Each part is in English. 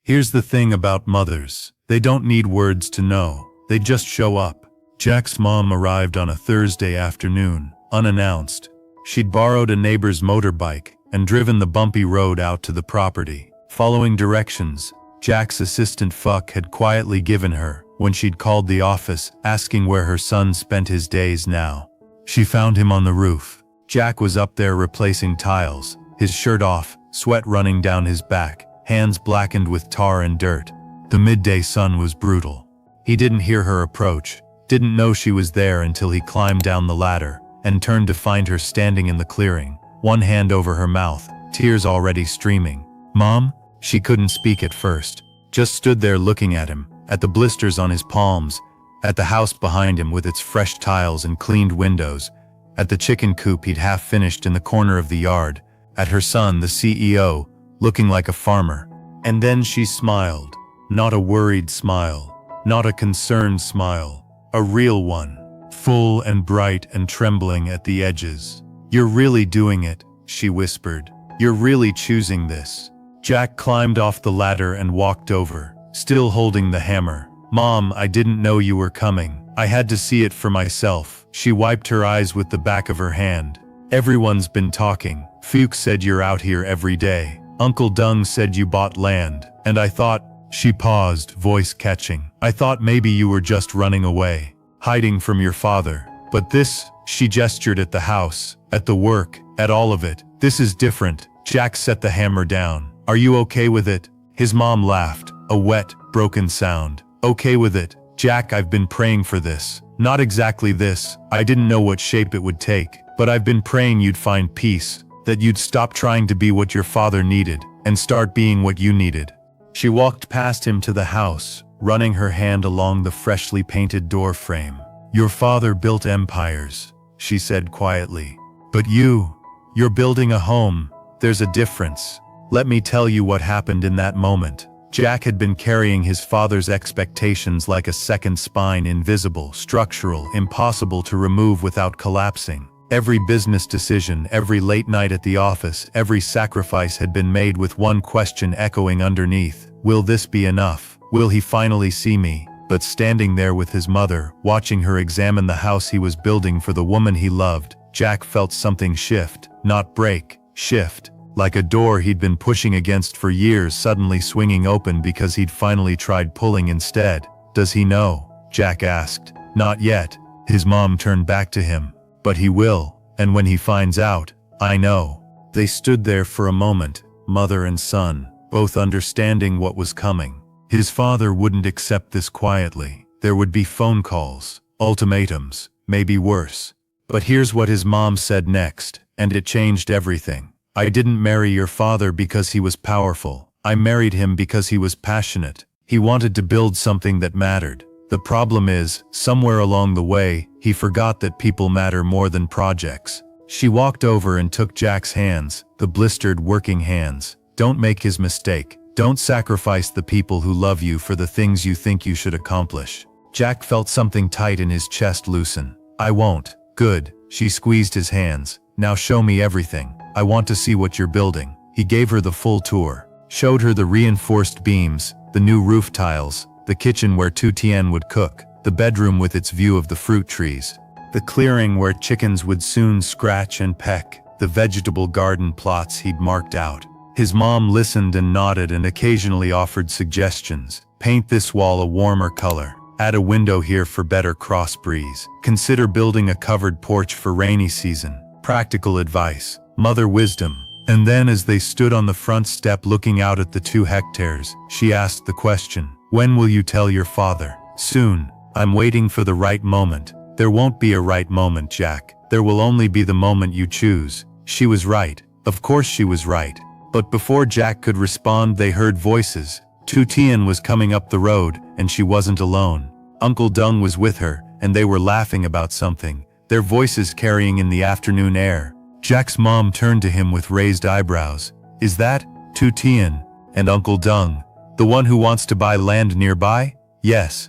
Here's the thing about mothers. They don't need words to know. They just show up. Jack's mom arrived on a Thursday afternoon, unannounced. She'd borrowed a neighbor's motorbike and driven the bumpy road out to the property. Following directions Jack's assistant Fuck had quietly given her when she'd called the office asking where her son spent his days now. She found him on the roof. Jack was up there replacing tiles, his shirt off, sweat running down his back, hands blackened with tar and dirt. The midday sun was brutal. He didn't hear her approach, didn't know she was there until he climbed down the ladder and turned to find her standing in the clearing, one hand over her mouth, tears already streaming. "Mom?" She couldn't speak at first, just stood there looking at him, at the blisters on his palms, at the house behind him with its fresh tiles and cleaned windows, at the chicken coop he'd half finished in the corner of the yard, at her son, the CEO, looking like a farmer. And then she smiled. Not a worried smile, not a concerned smile, a real one, full and bright and trembling at the edges. "You're really doing it," she whispered. "You're really choosing this." Jack climbed off the ladder and walked over, still holding the hammer. "Mom, I didn't know you were coming. I had to see it for myself." She wiped her eyes with the back of her hand. "Everyone's been talking. Fuchs said you're out here every day. Uncle Dung said you bought land, and I thought—" She paused, voice catching. "I thought maybe you were just running away, hiding from your father. But this," she gestured at the house, at the work, at all of it. "This is different." Jack set the hammer down. "Are you okay with it?" His mom laughed, a wet, broken sound. "Okay with it? Jack, I've been praying for this. Not exactly this. I didn't know what shape it would take, but I've been praying you'd find peace, that you'd stop trying to be what your father needed, and start being what you needed." She walked past him to the house, running her hand along the freshly painted door frame. "Your father built empires," she said quietly. "But you're building a home. There's a difference. Let me tell you what happened in that moment." Jack had been carrying his father's expectations like a second spine, invisible, structural, impossible to remove without collapsing. Every business decision, every late night at the office, every sacrifice had been made with one question echoing underneath. Will this be enough? Will he finally see me? But standing there with his mother, watching her examine the house he was building for the woman he loved, Jack felt something shift, not break, shift. Like a door he'd been pushing against for years suddenly swinging open because he'd finally tried pulling instead. "Does he know?" Jack asked. "Not yet." His mom turned back to him. "But he will, and when he finds out, I know." They stood there for a moment, mother and son, both understanding what was coming. His father wouldn't accept this quietly. There would be phone calls, ultimatums, maybe worse. But here's what his mom said next, and it changed everything. "I didn't marry your father because he was powerful. I married him because he was passionate. He wanted to build something that mattered. The problem is, somewhere along the way, he forgot that people matter more than projects." She walked over and took Jack's hands, the blistered working hands. "Don't make his mistake. Don't sacrifice the people who love you for the things you think you should accomplish." Jack felt something tight in his chest loosen. "I won't." "Good." She squeezed his hands. "Now show me everything. I want to see what you're building." He gave her the full tour, showed her the reinforced beams, the new roof tiles, the kitchen where Tien would cook, the bedroom with its view of the fruit trees, the clearing where chickens would soon scratch and peck, the vegetable garden plots he'd marked out. His mom listened and nodded and occasionally offered suggestions. "Paint this wall a warmer color. Add a window here for better cross breeze. Consider building a covered porch for rainy season." Practical advice, mother wisdom. And then as they stood on the front step looking out at the 2 hectares, she asked the question, "When will you tell your father?" "Soon. I'm waiting for the right moment." "There won't be a right moment, Jack. There will only be the moment you choose." She was right. Of course she was right. But before Jack could respond, they heard voices. Tien was coming up the road, and she wasn't alone. Uncle Dung was with her, and they were laughing about something, their voices carrying in the afternoon air. Jack's mom turned to him with raised eyebrows. "Is that Tien and Uncle Dung, the one who wants to buy land nearby?" "Yes."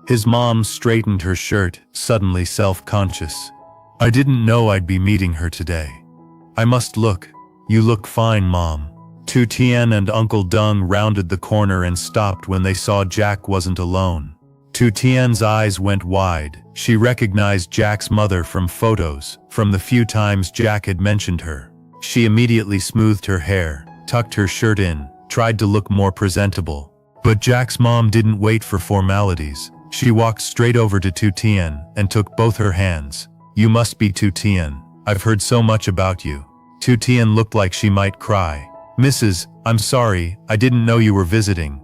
His mom straightened her shirt, suddenly self-conscious. "I didn't know I'd be meeting her today. I must look." "You look fine, Mom." Tien and Uncle Dung rounded the corner and stopped when they saw Jack wasn't alone. Tien's eyes went wide. She recognized Jack's mother from photos, from the few times Jack had mentioned her. She immediately smoothed her hair, tucked her shirt in, tried to look more presentable. But Jack's mom didn't wait for formalities. She walked straight over to Tien and took both her hands. "You must be Tien. I've heard so much about you." Tien looked like she might cry. "Mrs., I'm sorry, I didn't know you were visiting.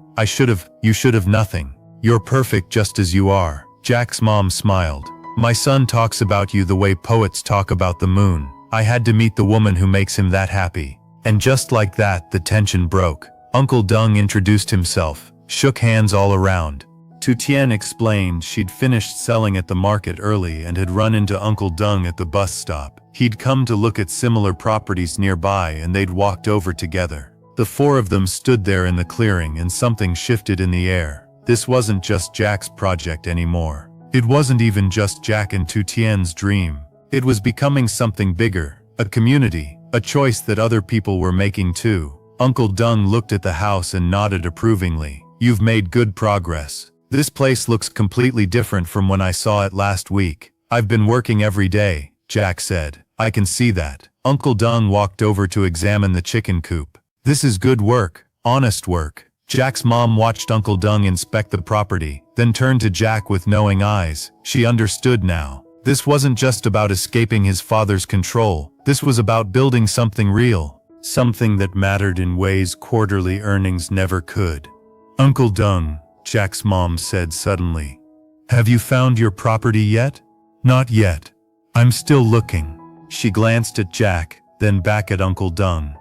You should have nothing. You're perfect just as you are." Jack's mom smiled. "My son talks about you the way poets talk about the moon. I had to meet the woman who makes him that happy." And just like that, the tension broke. Uncle Dung introduced himself, shook hands all around. Tien explained she'd finished selling at the market early and had run into Uncle Dung at the bus stop. He'd come to look at similar properties nearby and they'd walked over together. The four of them stood there in the clearing and something shifted in the air. This wasn't just Jack's project anymore. It wasn't even just Jack and Tien's dream. It was becoming something bigger, a community, a choice that other people were making too. Uncle Dung looked at the house and nodded approvingly. "You've made good progress. This place looks completely different from when I saw it last week." "I've been working every day," Jack said. "I can see that." Uncle Dung walked over to examine the chicken coop. "This is good work, honest work." Jack's mom watched Uncle Dung inspect the property, then turned to Jack with knowing eyes. She understood now. This wasn't just about escaping his father's control. This was about building something real. Something that mattered in ways quarterly earnings never could. "Uncle Dung," Jack's mom said suddenly, "have you found your property yet?" "Not yet. I'm still looking." She glanced at Jack, then back at Uncle Dung.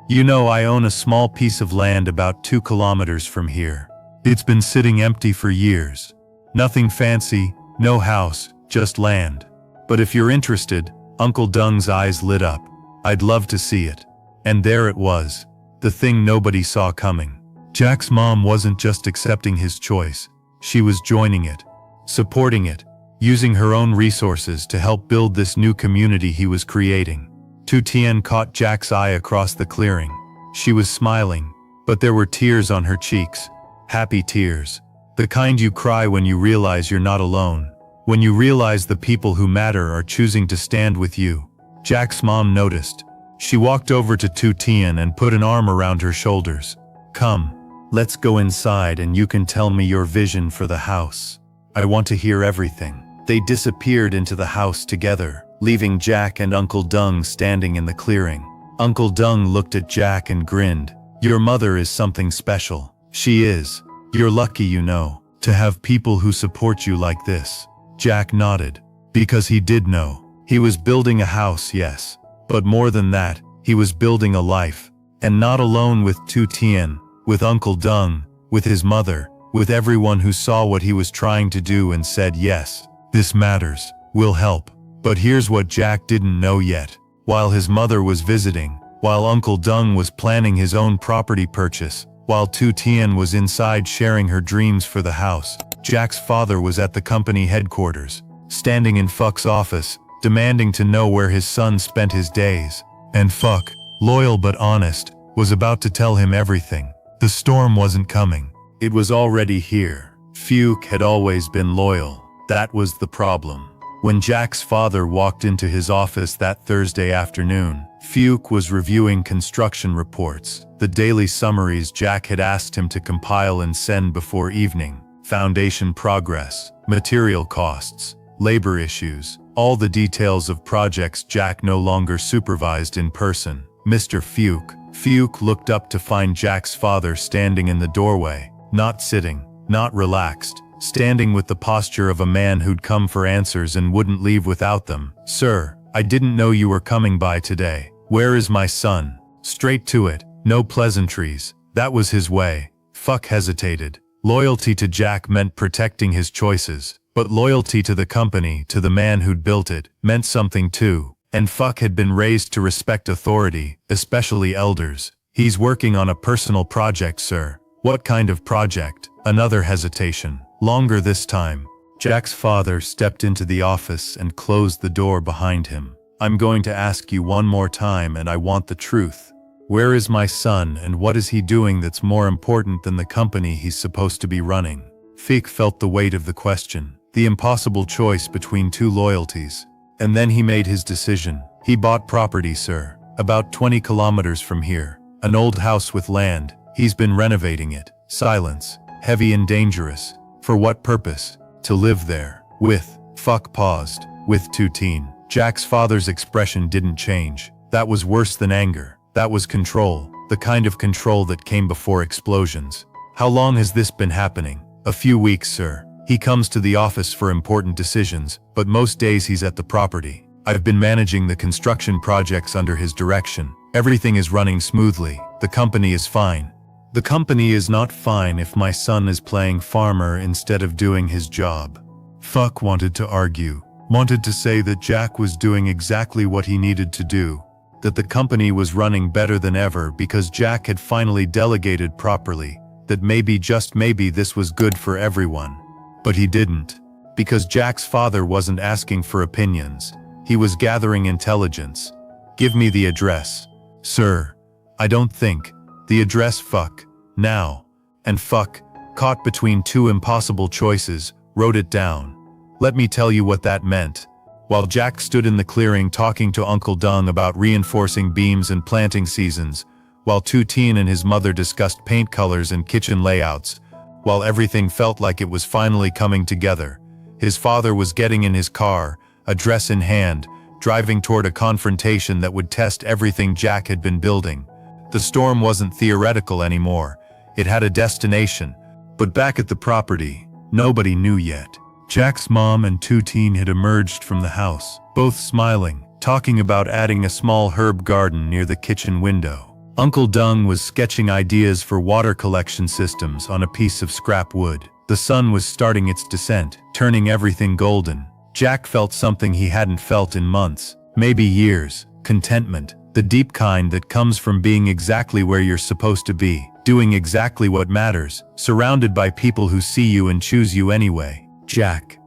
"You know, I own a small piece of land about 2 kilometers from here. It's been sitting empty for years. Nothing fancy, no house, just land. But if you're interested," Uncle Dung's eyes lit up, "I'd love to see it." And there it was, the thing nobody saw coming. Jack's mom wasn't just accepting his choice. She was joining it, supporting it, using her own resources to help build this new community he was creating. Tien caught Jack's eye across the clearing. She was smiling, but there were tears on her cheeks. Happy tears. The kind you cry when you realize you're not alone. When you realize the people who matter are choosing to stand with you. Jack's mom noticed. She walked over to Tien and put an arm around her shoulders. "Come, let's go inside and you can tell me your vision for the house. I want to hear everything." They disappeared into the house together, leaving Jack and Uncle Dung standing in the clearing. Uncle Dung looked at Jack and grinned. "Your mother is something special." "She is. You're lucky, you know, to have people who support you like this." Jack nodded, because he did know. He was building a house, yes. But more than that, he was building a life. And not alone with Tien, with Uncle Dung, with his mother, with everyone who saw what he was trying to do and said, "Yes, this matters, we'll help." But here's what Jack didn't know yet. While his mother was visiting, while Uncle Dung was planning his own property purchase, while Tien was inside sharing her dreams for the house, Jack's father was at the company headquarters, standing in Fuck's office, demanding to know where his son spent his days. And Fuck, loyal but honest, was about to tell him everything. The storm wasn't coming. It was already here. Fuke had always been loyal. That was the problem. When Jack's father walked into his office that Thursday afternoon, Fuke was reviewing construction reports, the daily summaries Jack had asked him to compile and send before evening. Foundation progress, material costs, labor issues, all the details of projects Jack no longer supervised in person. "Mr. Fuke." Fuke looked up to find Jack's father standing in the doorway, not sitting, not relaxed, standing with the posture of a man who'd come for answers and wouldn't leave without them. "Sir, I didn't know you were coming by today. Where is my son?" Straight to it, no pleasantries. That was his way. Fuck hesitated. Loyalty to Jack meant protecting his choices, but loyalty to the company, to the man who'd built it, meant something too. And Fuck had been raised to respect authority, especially elders. "He's working on a personal project, sir." "What kind of project?" Another hesitation. Longer this time. Jack's father stepped into the office and closed the door behind him. "I'm going to ask you one more time and I want the truth. Where is my son, and what is he doing that's more important than the company he's supposed to be running? Fik felt the weight of the question, the impossible choice between two loyalties. And then he made his decision. He bought property, sir, about 20 kilometers from here. An old house with land. He's been renovating it. Silence. Heavy and dangerous. For what purpose? To live there. With. Fuck paused. With Tien. Jack's father's expression didn't change. That was worse than anger. That was control. The kind of control that came before explosions. How long has this been happening? A few weeks, sir. He comes to the office for important decisions, but most days he's at the property. I've been managing the construction projects under his direction. Everything is running smoothly. The company is fine. The company is not fine if my son is playing farmer instead of doing his job. Fuck wanted to argue. Wanted to say that Jack was doing exactly what he needed to do. That the company was running better than ever because Jack had finally delegated properly. That maybe, just maybe, this was good for everyone. But he didn't. Because Jack's father wasn't asking for opinions. He was gathering intelligence. Give me the address. Sir. I don't think. The address. Fuck. Now. And fuck. Caught between two impossible choices, wrote it down. Let me tell you what that meant. While Jack stood in the clearing talking to Uncle Dung about reinforcing beams and planting seasons, while Tien and his mother discussed paint colors and kitchen layouts, while everything felt like it was finally coming together, his father was getting in his car, address in hand, driving toward a confrontation that would test everything Jack had been building. The storm wasn't theoretical anymore. It had a destination. But back at the property, nobody knew yet. Jack's mom and Tien had emerged from the house, both smiling, talking about adding a small herb garden near the kitchen window. Uncle Dung was sketching ideas for water collection systems on a piece of scrap wood. The sun was starting its descent, turning everything golden. Jack felt something he hadn't felt in months, maybe years. Contentment, the deep kind that comes from being exactly where you're supposed to be, doing exactly what matters, surrounded by people who see you and choose you anyway. Jack.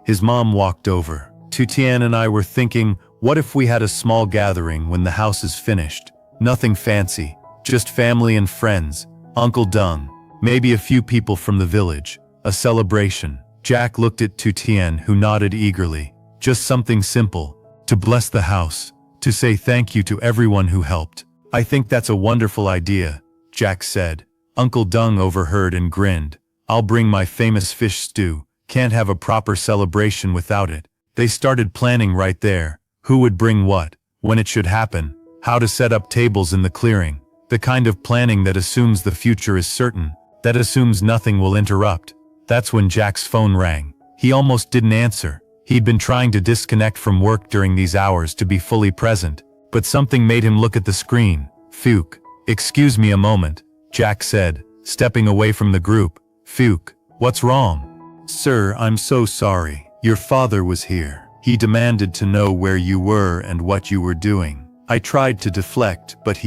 His mom walked over. Tien and I were thinking, what if we had a small gathering when the house is finished? Nothing fancy, just family and friends, Uncle Dung, maybe a few people from the village, a celebration. Jack looked at Tien, who nodded eagerly. Just something simple, to bless the house, to say thank you to everyone who helped. I think that's a wonderful idea, Jack said. Uncle Dung overheard and grinned. I'll bring my famous fish stew. Can't have a proper celebration without it. They started planning right there. Who would bring what, when it should happen, how to set up tables in the clearing. The kind of planning that assumes the future is certain, that assumes nothing will interrupt. That's when Jack's phone rang. He almost didn't answer. He'd been trying to disconnect from work during these hours to be fully present, but something made him look at the screen. Fuke. Excuse me a moment, Jack said, stepping away from the group. Fuke. What's wrong? Sir, I'm so sorry. Your father was here. He demanded to know where you were and what you were doing. I tried to deflect, but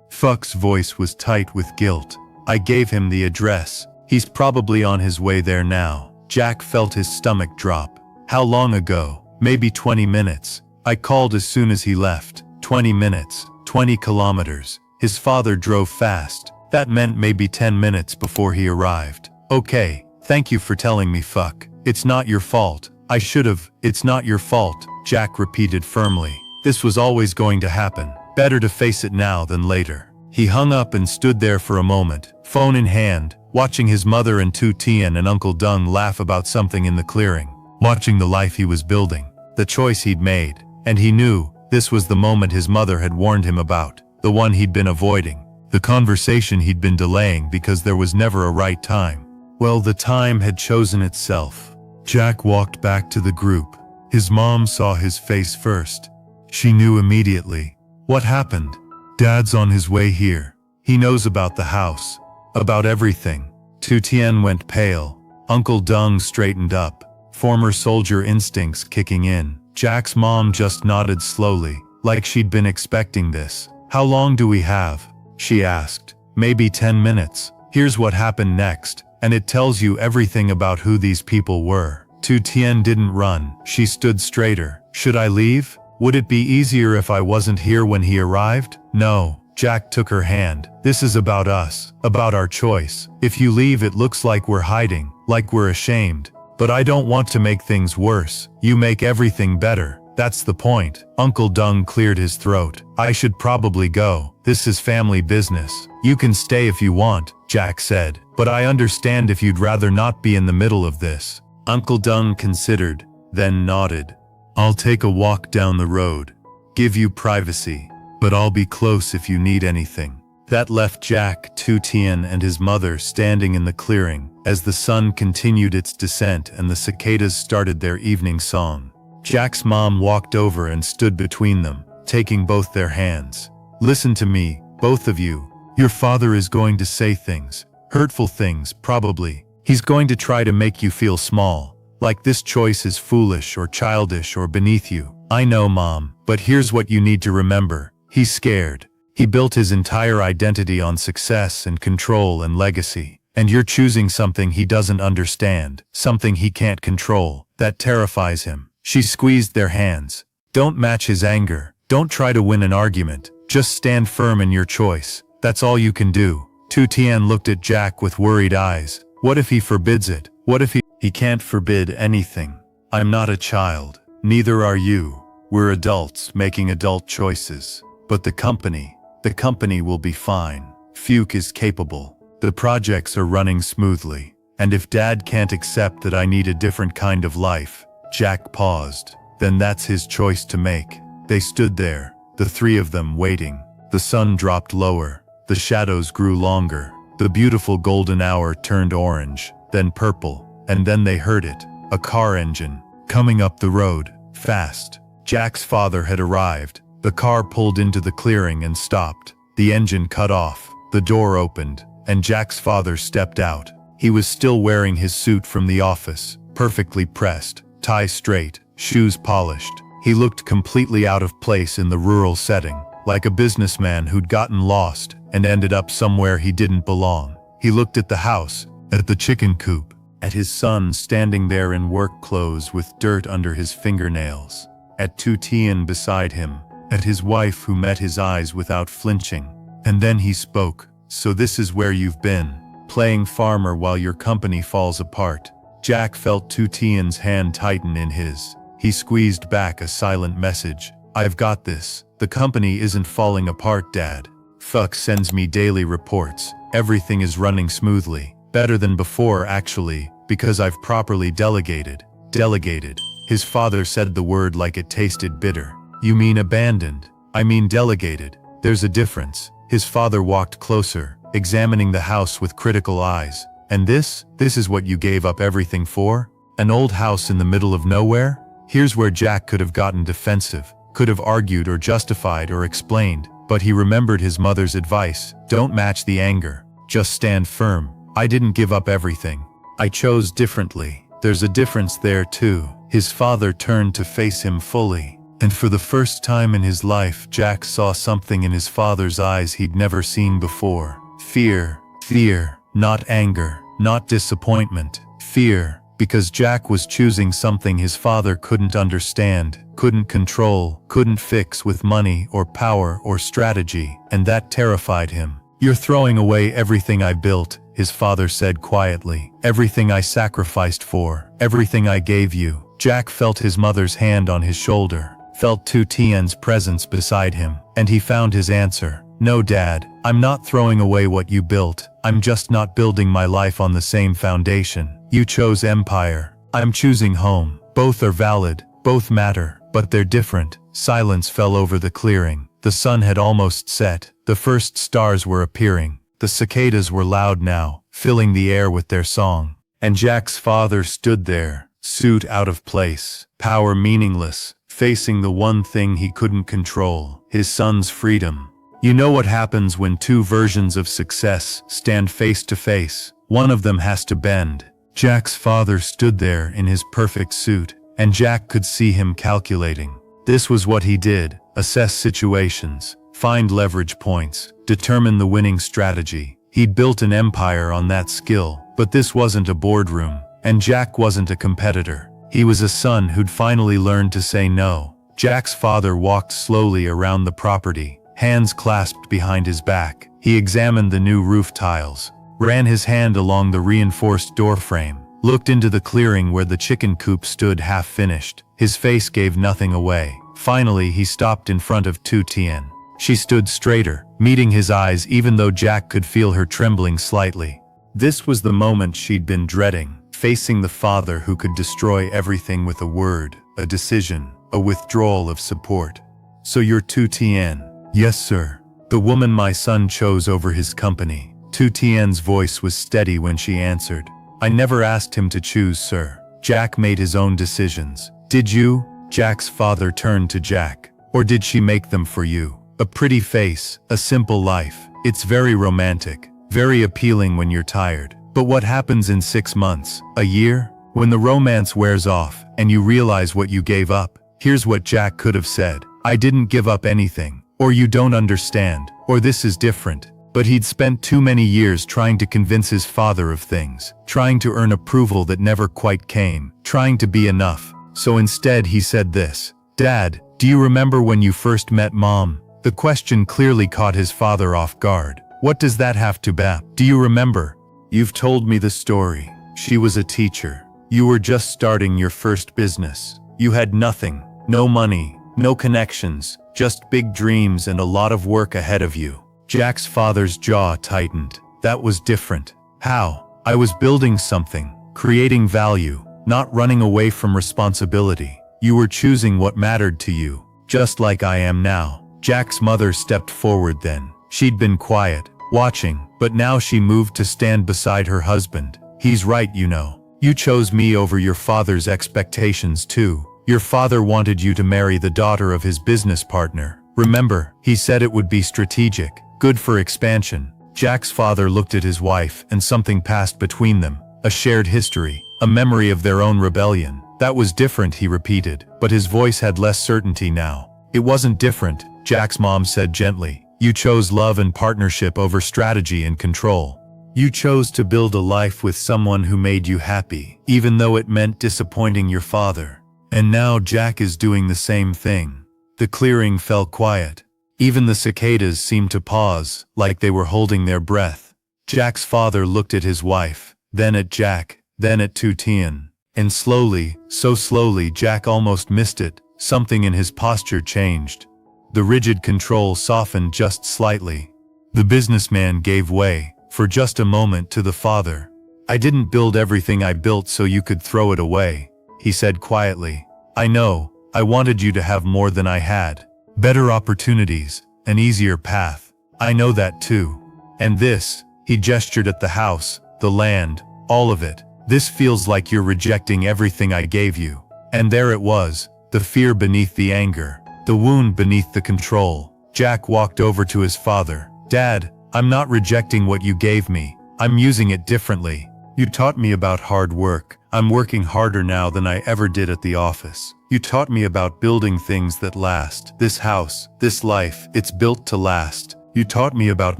Fuck's voice was tight with guilt. I gave him the address. He's probably on his way there now. Jack felt his stomach drop. How long ago? Maybe 20 minutes. I called as soon as he left. 20 minutes. 20 kilometers. His father drove fast. That meant maybe 10 minutes before he arrived. Okay. Thank you for telling me. Fuck. It's not your fault. I should've. It's not your fault, Jack repeated firmly. This was always going to happen. Better to face it now than later. He hung up and stood there for a moment, phone in hand, watching his mother and Tien and Uncle Dung laugh about something in the clearing. Watching the life he was building. The choice he'd made. And he knew, this was the moment his mother had warned him about. The one he'd been avoiding. The conversation he'd been delaying because there was never a right time. Well, the time had chosen itself. Jack walked back to the group. His mom saw his face first. She knew immediately. What happened? Dad's on his way here. He knows about the house. About everything. Tien went pale. Uncle Dung straightened up. Former soldier instincts kicking in. Jack's mom just nodded slowly, like she'd been expecting this. How long do we have? She asked. Maybe 10 minutes. Here's what happened next. And it tells you everything about who these people were. Tien didn't run. She stood straighter. Should I leave? Would it be easier if I wasn't here when he arrived? No, Jack took her hand. "This is about us, about our choice. If you leave, it looks like we're hiding, like we're ashamed. But I don't want to make things worse. You make everything better. That's the point." Uncle Dung cleared his throat. "I should probably go. This is family business." "You can stay if you want," Jack said. "But I understand if you'd rather not be in the middle of this." Uncle Dung considered, then nodded. "I'll take a walk down the road. Give you privacy. But I'll be close if you need anything." That left Jack, Tien, and his mother standing in the clearing as the sun continued its descent and the cicadas started their evening song. Jack's mom walked over and stood between them, taking both their hands. "Listen to me, both of you. Your father is going to say things, hurtful things, probably. He's going to try to make you feel small, like this choice is foolish or childish or beneath you. I know, Mom, but here's what you need to remember. He's scared. He built his entire identity on success and control and legacy. And you're choosing something he doesn't understand, something he can't control. That terrifies him." She squeezed their hands. "Don't match his anger. Don't try to win an argument. Just stand firm in your choice. That's all you can do." Tien looked at Jack with worried eyes. "What if he forbids it? What if he can't forbid anything. I'm not a child. Neither are you. We're adults making adult choices. But the company will be fine. Fuke is capable. The projects are running smoothly. And if Dad can't accept that I need a different kind of life," Jack paused, "then that's his choice to make." They stood there, the three of them waiting. The sun dropped lower. The shadows grew longer. The beautiful golden hour turned orange, then purple, and then they heard it, a car engine, coming up the road, fast. Jack's father had arrived. The car pulled into the clearing and stopped. The engine cut off. The door opened, and Jack's father stepped out. He was still wearing his suit from the office, perfectly pressed, tie straight, shoes polished. He looked completely out of place in the rural setting, like a businessman who'd gotten lost and ended up somewhere he didn't belong. He looked at the house, at the chicken coop, at his son standing there in work clothes with dirt under his fingernails, at Tien beside him, at his wife who met his eyes without flinching. And then he spoke. "So this is where you've been, playing farmer while your company falls apart." Jack felt Tien's hand tighten in his. He squeezed back a silent message. "I've got this. The company isn't falling apart, Dad. Fuck sends me daily reports. Everything is running smoothly. Better than before, actually, because I've properly delegated." Delegated. His father said the word like it tasted bitter. "You mean abandoned?" "I mean delegated. There's a difference." His father walked closer, examining the house with critical eyes. "And this is what you gave up everything for? An old house in the middle of nowhere?" Here's where Jack could have gotten defensive, could have argued or justified or explained, but he remembered his mother's advice. "Don't match the anger. Just stand firm. I didn't give up everything. I chose differently." There's a difference there too. His father turned to face him fully. And for the first time in his life, Jack saw something in his father's eyes he'd never seen before. Fear. Fear. Not anger. Not disappointment. Fear. Because Jack was choosing something his father couldn't understand, couldn't control, couldn't fix with money or power or strategy, and that terrified him. "You're throwing away everything I built," his father said quietly. "Everything I sacrificed for, everything I gave you." Jack felt his mother's hand on his shoulder, felt Tien's presence beside him, and he found his answer. "No, Dad, I'm not throwing away what you built. I'm just not building my life on the same foundation. You chose empire. I'm choosing home. Both are valid, both matter, but they're different." Silence fell over the clearing. The sun had almost set. The first stars were appearing. The cicadas were loud now, filling the air with their song. And Jack's father stood there, suit out of place, power meaningless, facing the one thing he couldn't control, his son's freedom. You know what happens when two versions of success stand face to face? One of them has to bend. Jack's father stood there in his perfect suit, and Jack could see him calculating. This was what he did: assess situations, find leverage points, determine the winning strategy. He'd built an empire on that skill, but this wasn't a boardroom, and Jack wasn't a competitor. He was a son who'd finally learned to say no. Jack's father walked slowly around the property, hands clasped behind his back. He examined the new roof tiles, ran his hand along the reinforced door frame, looked into the clearing where the chicken coop stood half-finished. His face gave nothing away. Finally, he stopped in front of Tien. She stood straighter, meeting his eyes even though Jack could feel her trembling slightly. This was the moment she'd been dreading, facing the father who could destroy everything with a word, a decision, a withdrawal of support. "So you're Tien?" "Yes, sir. The woman my son chose over his company." Tien's voice was steady when she answered. "I never asked him to choose, sir. Jack made his own decisions." "Did you?" Jack's father turned to Jack. "Or did she make them for you? A pretty face, a simple life. It's very romantic, very appealing when you're tired. But what happens in 6 months, a year? When the romance wears off, and you realize what you gave up?" Here's what Jack could have said. "I didn't give up anything. Or you don't understand. Or this is different." But he'd spent too many years trying to convince his father of things, trying to earn approval that never quite came, trying to be enough. So instead he said this. "Dad, do you remember when you first met Mom?" The question clearly caught his father off guard. "What does that have to do? Do you remember?" "You've told me the story. She was a teacher. You were just starting your first business. You had nothing, no money, no connections, just big dreams and a lot of work ahead of you." Jack's father's jaw tightened. "That was different." "How?" "I was building something, creating value, not running away from responsibility. You were choosing what mattered to you, just like I am now." Jack's mother stepped forward then. She'd been quiet, watching, but now she moved to stand beside her husband. "He's right, you know. You chose me over your father's expectations too. Your father wanted you to marry the daughter of his business partner. Remember, he said it would be strategic, good for expansion." Jack's father looked at his wife, and something passed between them. A shared history, a memory of their own rebellion. "That was different," he repeated, but his voice had less certainty now. "It wasn't different," Jack's mom said gently. "You chose love and partnership over strategy and control. You chose to build a life with someone who made you happy, even though it meant disappointing your father. And now Jack is doing the same thing." The clearing fell quiet. Even the cicadas seemed to pause, like they were holding their breath. Jack's father looked at his wife, then at Jack, then at Tien. And slowly, so slowly Jack almost missed it, something in his posture changed. The rigid control softened just slightly. The businessman gave way, for just a moment, to the father. "I didn't build everything I built so you could throw it away," he said quietly. "I know, I wanted you to have more than I had. Better opportunities, an easier path. I know that too. And this," he gestured at the house, the land, all of it. "This feels like you're rejecting everything I gave you." And there it was, the fear beneath the anger, the wound beneath the control. Jack walked over to his father. "Dad, I'm not rejecting what you gave me. I'm using it differently. You taught me about hard work. I'm working harder now than I ever did at the office. You taught me about building things that last. This house, this life, it's built to last. You taught me about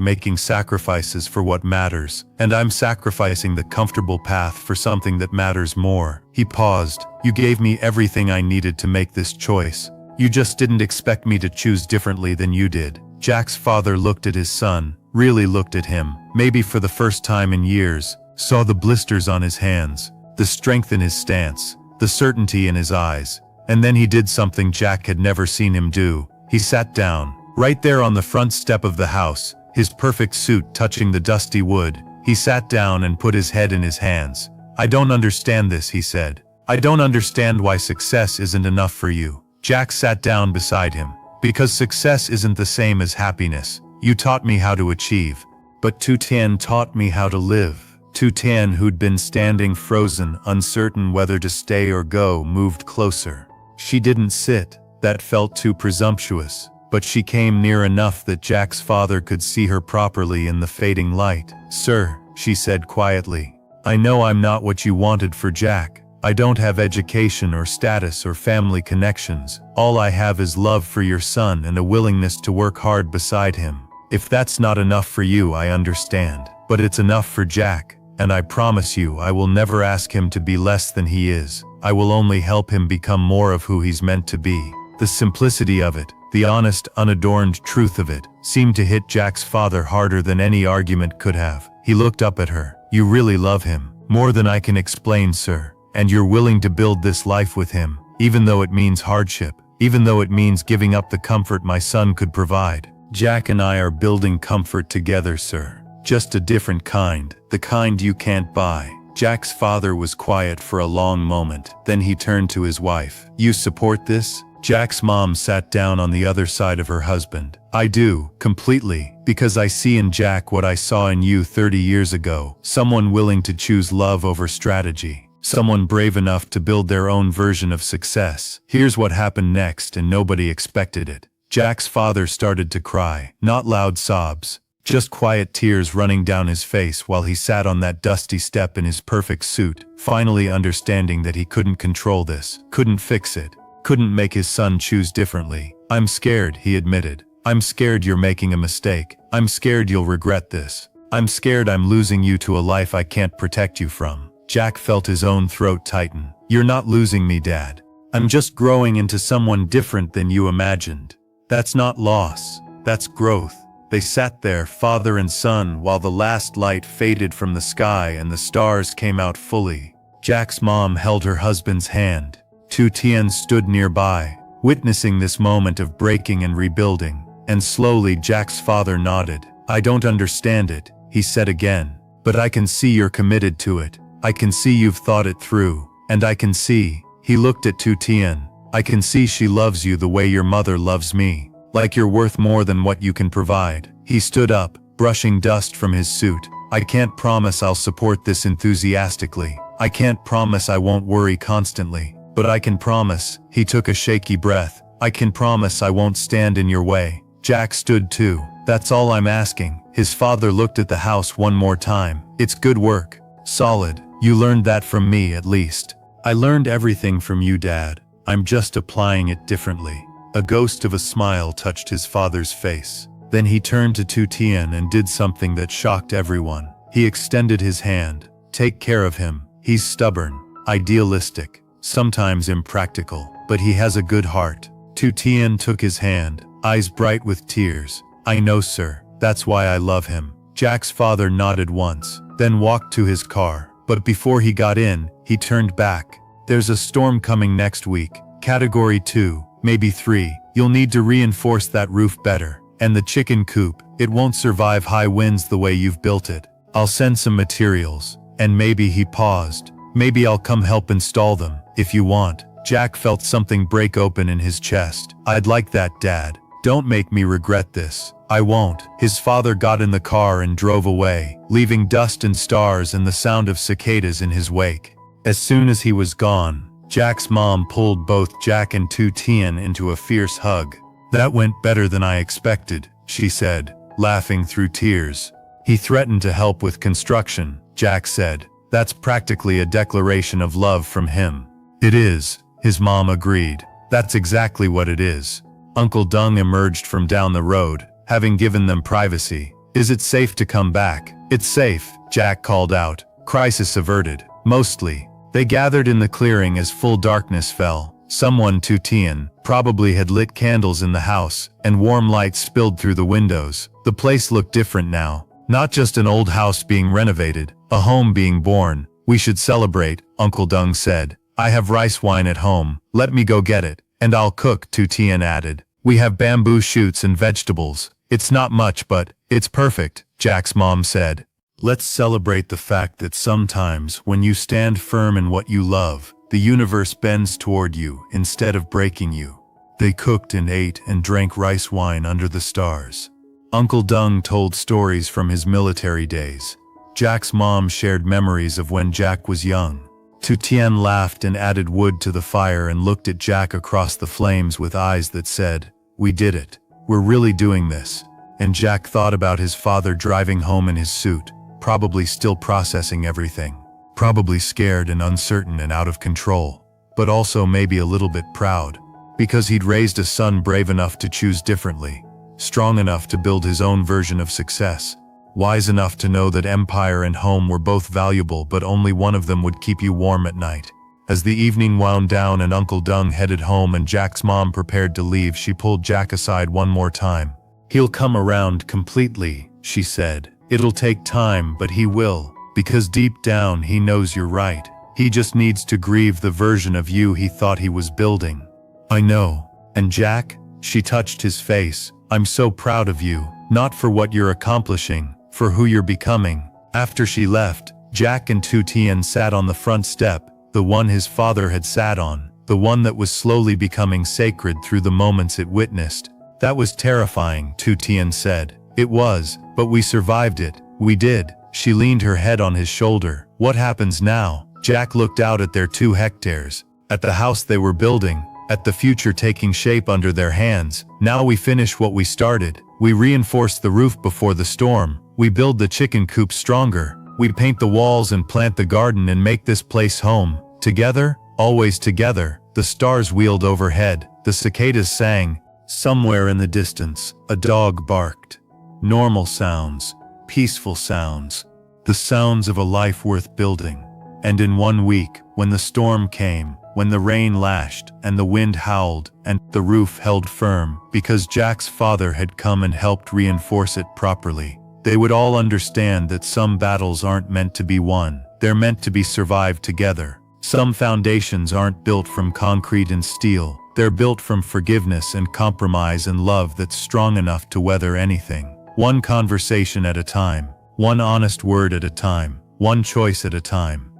making sacrifices for what matters, and I'm sacrificing the comfortable path for something that matters more." He paused. "You gave me everything I needed to make this choice. You just didn't expect me to choose differently than you did." Jack's father looked at his son, really looked at him, maybe for the first time in years, saw the blisters on his hands, the strength in his stance, the certainty in his eyes. And then he did something Jack had never seen him do. He sat down, right there on the front step of the house, his perfect suit touching the dusty wood. He sat down and put his head in his hands. "I don't understand this," he said. "I don't understand why success isn't enough for you." Jack sat down beside him. "Because success isn't the same as happiness. You taught me how to achieve. But Tien taught me how to live." Tien, who'd been standing frozen, uncertain whether to stay or go, moved closer. She didn't sit. That felt too presumptuous. But she came near enough that Jack's father could see her properly in the fading light. "Sir," she said quietly, "I know I'm not what you wanted for Jack. I don't have education or status or family connections. All I have is love for your son and a willingness to work hard beside him. If that's not enough for you, I understand. But it's enough for Jack, and I promise you I will never ask him to be less than he is. I will only help him become more of who he's meant to be." The simplicity of it, the honest, unadorned truth of it, seemed to hit Jack's father harder than any argument could have. He looked up at her. "You really love him, more than I can explain, sir, and you're willing to build this life with him, even though it means hardship, even though it means giving up the comfort my son could provide." "Jack and I are building comfort together, sir. Just a different kind, the kind you can't buy." Jack's father was quiet for a long moment, then he turned to his wife. "You support this?" Jack's mom sat down on the other side of her husband. "I do, completely, because I see in Jack what I saw in you 30 years ago, someone willing to choose love over strategy, someone brave enough to build their own version of success." Here's what happened next, and nobody expected it. Jack's father started to cry, not loud sobs, just quiet tears running down his face while he sat on that dusty step in his perfect suit, finally understanding that he couldn't control this, couldn't fix it, couldn't make his son choose differently. "I'm scared," he admitted. "I'm scared you're making a mistake. I'm scared you'll regret this. I'm scared I'm losing you to a life I can't protect you from." Jack felt his own throat tighten. "You're not losing me, Dad. I'm just growing into someone different than you imagined. That's not loss, that's growth." They sat there, father and son, while the last light faded from the sky and the stars came out fully. Jack's mom held her husband's hand. Tien stood nearby, witnessing this moment of breaking and rebuilding, and slowly Jack's father nodded. "I don't understand it," he said again, "but I can see you're committed to it. I can see you've thought it through, and I can see," he looked at Tien, "I can see she loves you the way your mother loves me, like you're worth more than what you can provide." He stood up, brushing dust from his suit. "I can't promise I'll support this enthusiastically. I can't promise I won't worry constantly. But I can promise," he took a shaky breath, "I can promise I won't stand in your way." Jack stood too. "That's all I'm asking." His father looked at the house one more time. "It's good work. Solid. You learned that from me, at least." "I learned everything from you, Dad. I'm just applying it differently." A ghost of a smile touched his father's face. Then he turned to Tien and did something that shocked everyone. He extended his hand. "Take care of him. He's stubborn, idealistic, sometimes impractical, but he has a good heart." Tien took his hand, eyes bright with tears. "I know, sir. That's why I love him." Jack's father nodded once, then walked to his car. But before he got in, he turned back. "There's a storm coming next week. Category 2, maybe 3. You'll need to reinforce that roof better. And the chicken coop, it won't survive high winds the way you've built it. I'll send some materials. And maybe," he paused, "maybe I'll come help install them, if you want." Jack felt something break open in his chest. "I'd like that, Dad. Don't make me regret this." "I won't." His father got in the car and drove away, leaving dust and stars and the sound of cicadas in his wake. As soon as he was gone, Jack's mom pulled both Jack and Tien into a fierce hug. "That went better than I expected," she said, laughing through tears. "He threatened to help with construction," Jack said. "That's practically a declaration of love from him." "It is," his mom agreed. "That's exactly what it is." Uncle Dung emerged from down the road, having given them privacy. "Is it safe to come back?" "It's safe," Jack called out. "Crisis averted, mostly." They gathered in the clearing as full darkness fell. Someone, Tien, probably had lit candles in the house, and warm light spilled through the windows. The place looked different now. Not just an old house being renovated, a home being born. "We should celebrate," Uncle Dung said. "I have rice wine at home. Let me go get it. And I'll cook," Tien added. "We have bamboo shoots and vegetables. It's not much, but it's perfect," Jack's mom said. "Let's celebrate the fact that sometimes when you stand firm in what you love, the universe bends toward you instead of breaking you." They cooked and ate and drank rice wine under the stars. Uncle Dung told stories from his military days. Jack's mom shared memories of when Jack was young. Tien laughed and added wood to the fire and looked at Jack across the flames with eyes that said, "We did it. We're really doing this." And Jack thought about his father driving home in his suit, probably still processing everything. Probably scared and uncertain and out of control, but also maybe a little bit proud, because he'd raised a son brave enough to choose differently, strong enough to build his own version of success, wise enough to know that empire and home were both valuable but only one of them would keep you warm at night. As the evening wound down and Uncle Dung headed home and Jack's mom prepared to leave, she pulled Jack aside one more time. "He'll come around completely," she said. "It'll take time, but he will, because deep down he knows you're right. He just needs to grieve the version of you he thought he was building." "I know. And Jack," she touched his face, "I'm so proud of you, not for what you're accomplishing, for who you're becoming." After she left, Jack and Tien sat on the front step, the one his father had sat on, the one that was slowly becoming sacred through the moments it witnessed. "That was terrifying," Tien said. "It was, but we survived it. We did." She leaned her head on his shoulder. "What happens now?" Jack looked out at their 2 hectares, at the house they were building, at the future taking shape under their hands. "Now we finish what we started. We reinforce the roof before the storm. We build the chicken coop stronger. We paint the walls and plant the garden and make this place home. Together, always together." The stars wheeled overhead. The cicadas sang. Somewhere in the distance, a dog barked. Normal sounds, peaceful sounds, the sounds of a life worth building. And in 1 week, when the storm came, when the rain lashed, and the wind howled, and the roof held firm, because Jack's father had come and helped reinforce it properly, they would all understand that some battles aren't meant to be won, they're meant to be survived together. Some foundations aren't built from concrete and steel, they're built from forgiveness and compromise and love that's strong enough to weather anything. One conversation at a time, one honest word at a time, one choice at a time.